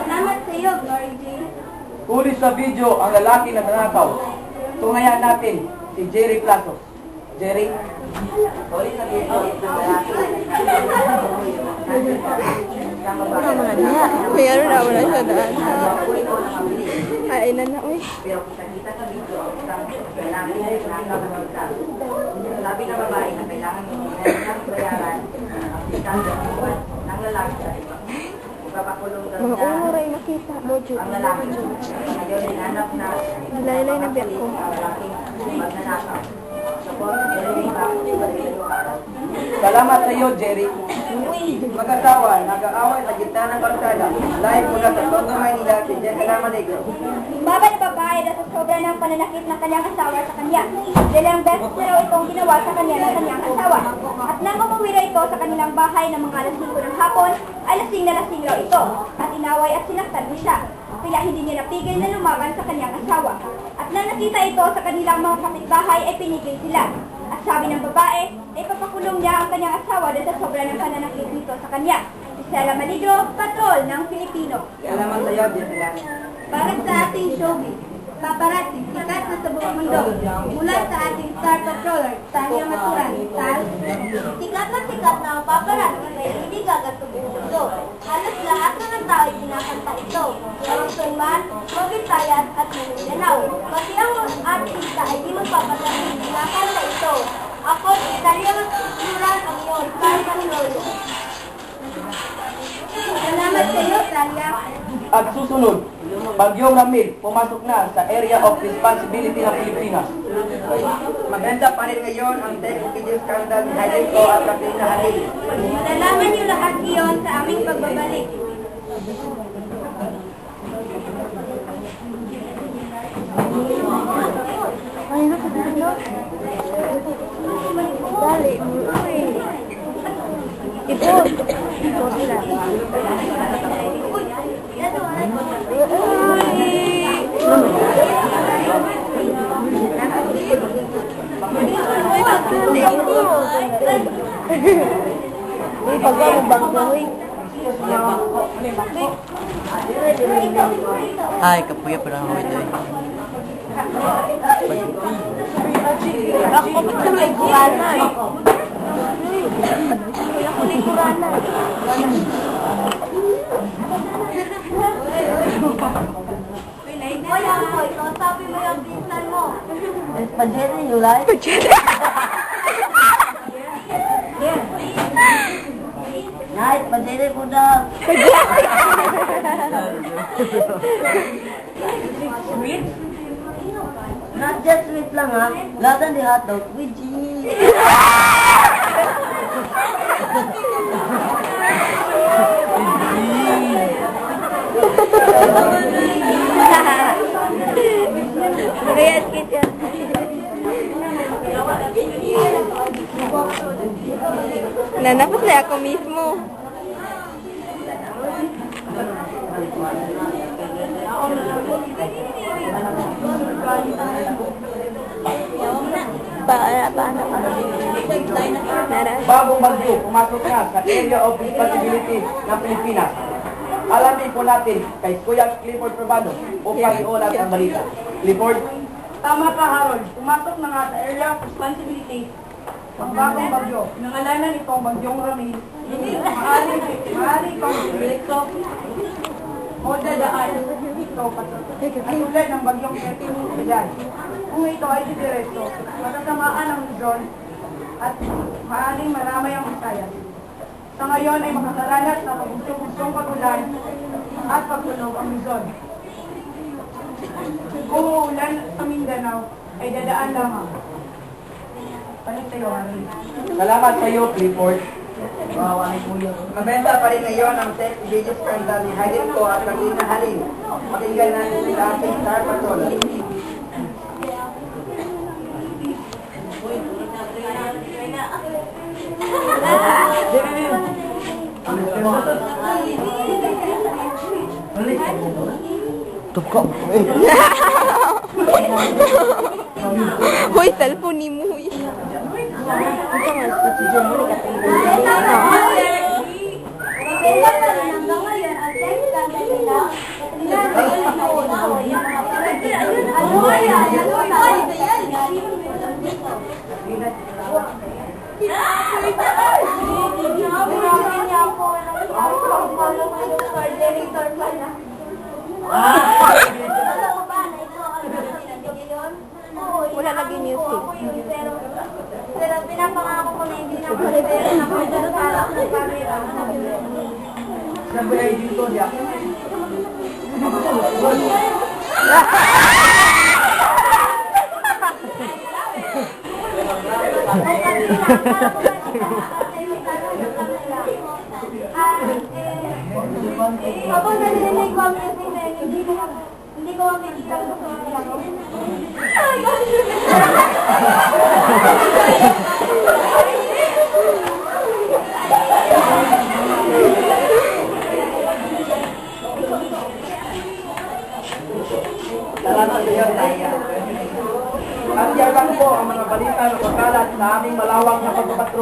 Salamat sa iyo, Glory J. Huli sa video ang lalaki na nanakaw. Tungayan natin si Jerry Platos. Jerry? Huli sa video ang lalaki. Mayroon na wala siya daan. Ay, na na, uy. Pero kita sa video ang isang lalaki na nanakaw. Sabi ng babae na kailangan ng bayaran ang pagkakita ng lalaki sa iba. Ipapakulong daw Mga niya umuray makita. Mojo. ang lalaki. Ngayon, hinanap na Laylay na biyak ko. ang lalaking magnanakaw. Support, Jerry, salamat sa iyo, Jerry. Mag-asawa, nag-aaway sa gitna ng kalsada. Live mula sa Tondo, Maynila, si Jessica Maligro. Baba na babae na sa sobra ng pananakit ng kanyang asawa sa kanya. Dalawang beses na raw itong ginawa sa kanya ng kanyang asawa. At nang umuwi raw ito sa kanilang bahay ng mga alas 5 ng hapon, ay lasing na lasing raw ito. At inaway at sinaktan mo siya. Kaya hindi niya napigil na lumaban sa kanyang asawa. At nang nakita ito sa kanilang mga kapitbahay ay pinigil sila. At sabi ng babae, ay papakulong niya ang kanyang asawa dahil sa sobra ng pananakit nito sa kanya. Stella Maligro, Patrol ng Pilipino. Salamat sa iyo, Jessica. Para sa ating showbiz, paparazzi, sikat na sa buong mundo. Mula sa ating star patroller, Tanya Maturan, Tal. Sikat na ang paparazzi kay Lady Gaga sa buong mundo. Halos lahat na ng tao ay kinakanta ito. Lawson Man, Mabitayan at Mindanao. Pati ang artista ay di magpapatapos kinakanta ito. Ako, Tanya Maturan ang iyong star patroller. Salamat sa iyo, Tanya. At susunod, Bagyong Ramil, pumasok na sa Area of Responsibility ng Pilipinas. Maganda pa rin ngayon ang text video scandal ni Hayden Ko at Katrina Halil. Nalaman niyo lahat iyon sa aming pagbabalik. Ay, nakatulog. Dali, uy. Ito. Ito sila. Uy. Uy, pagka mo bangko, uy. Ay, kapuya pa lang ako ito eh. Ako ba't ka may kurana eh? Ako may kurana. Hoy, ako, ikaw sabi mo yung pinsan mo. Pajete, Yulay. Nice, pajete po daw. Sweet? Not just sweet lang ha. Lahat ng hotdog with cheese. Kaya skit yan. Nanapos na ako mismo. Paano? Bagong bagyo, pumasok na sa area of responsibility ng Pilipinas. Alamin po natin kay Kuya Clifford Probado upang iulat ang balita. Clifford? Tama ka, Harold. Pumasok na nga sa area of responsibility ang bagong bagyo. Nangalanan itong bagyong Ramil. Maaari pang direkto o dadaan ito katulad ng bagyong Ketin. Kung ito ay direkto, matatamaan ang Luzon at maaaring maramay ang Visayas. Sa ngayon ay makakaranas na pagbunsong pagulan at pagtunog ang Luzon. Kung uulan sa Mindanao ay dadaan lamang. Palit tayo, Harry. Salamat sa iyo, Clifford. Mabenta pa rin ngayon ang sex video scandal ni Hayden ko at Carlina Halin. Pakinggan natin sa ating Star Patrol. Tukok. Hoy, cellphone ni mo. Hoy. Maganda pa rin hanggang ngayon ang sex scandal nila. Wala lagi music. Pero pinapangako ko na hindi na pero nakapagdala ako ng camera. Sabi ay dito niya. Kapag narinig ko ang music na yun, hindi ko makikita ang gusto ng laro. Salamat sa iyo, Taya. At yan lang po ang mga balita na pagkalat sa aming malawak na pagpapatro